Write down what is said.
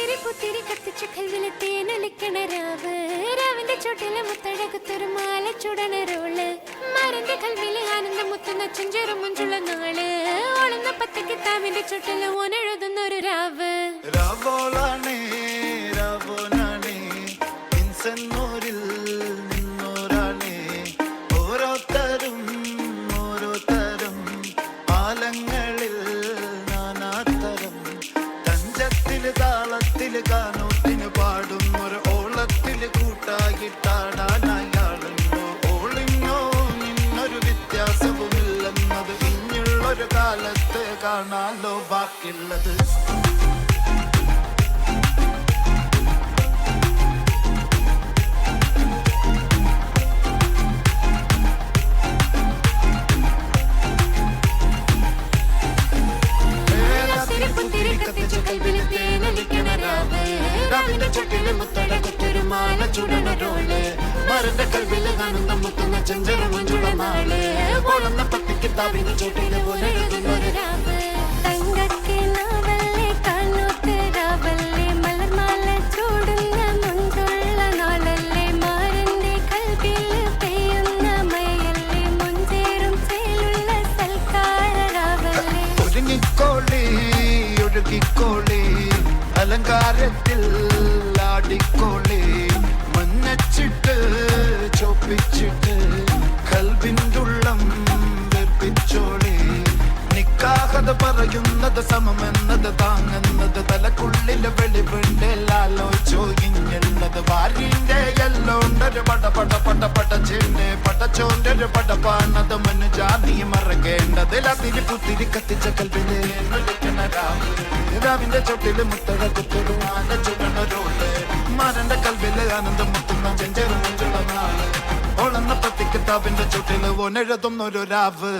പുത്തിരി പുത്തിരി കത്തിച്ചു കൽവിലെ തേനൊലിക്കണ രാവ് രാവിന്റെ ചുട്ടില് മുത്തഴകത്തൊരു മാല ചുടണ റോള് മരന്റെ കൽവില് ആനന്ദം മുത്തുന്ന ചെഞ്ചെറു മുഞ്ചുള്ള നാള് ഓളുന്ന പത്തക്ക് താവിന്റെ ചുട്ടില് ഓനെഴുതുന്നൊരു രാവ് രാവോളാണേ രാവോനാണേ ഇൻസന്നൂരിൽ നിന്നോരാണേ ഓരോരുത്തരും ഓരോരുത്തരും ആലങ്ങളിൽ നാനാത്തരം തഞ്ചത്തില് താളത്തില് കാനോത്തിന് പാടും ഒരു ഓളത്തില് കൂട്ടായിട്ടാടാനായാളുണ്ടോ ഓളിങ്ങോ നിന്നൊരു വ്യത്യാസവുമില്ലെന്നത് ഇനിയുള്ളൊരു കാലത്ത് കാണാലോ ബാക്കിയുള്ളത് രാവിന്റെ ചുട്ടില് മുത്തഴകത്തൊരു മാല ചുടണ റോള് മരന്റെ കൽവില് ആനന്ദം മുത്തുന്ന ചെഞ്ചെറു മുഞ്ചുള്ള നാള് ഓളുന്ന പത്തിക്ക് താവിന്റെ ചുട്ടില് ഓനെഴുതുന്നൊരു രാവ് തങ്കക്കിനാവല്ലേ കാണോത്ത് രാവല്ലേ മലർമാല ചൂടുന്ന മുഞ്ചുള്ള നാളല്ലേ മാരന്റെ കൽവില് പെയ്യുന്ന മയല്ലേ മുഞ്ചേറും ചേലുള്ള സൽക്കാര രാവല്ലേ ഒരുങ്ങിക്കോളി ഒഴുകിക്കോളി അലങ്കാരത്തിൽ ആടിക്കോളി മഞ്ഞച്ചിട്ട് ചോപ്പിച്ചിട്ട് കൽവിൻ്റുള്ളം വെപ്പിച്ചോളി നിക്കാഹത് പറയുന്നത് സമമെന്നത് താങ്ങുന്നത് തലക്കുള്ളിലെ വെളിവുണ്ടിലാലോചോയിഞ്ഞുള്ളത് വാരിന്റെ എല്ലോണ്ടൊരു പടച്ചിന്റെ പടച്ചോന്റെ ഒരു പടപ്പാണത് മനുജാതി മറക്കേണ്ടതിൽ അതിരി പുത്തിരി കത്തിച്ച കൽവിലെ രാവിന്റെ ചുട്ടില് മുത്തഴകത്തൊരു മാല ചുടണ റോള് മരന്റെ കൽവില് ആനന്ദം മുത്തുന്ന ചെഞ്ചെറു മുഞ്ചുള്ള നാള് ഓളെന്ന പത്തിക്ക് താവിന്റെ ചുട്ടില് ഓനെഴുതുന്നൊരു രാവ്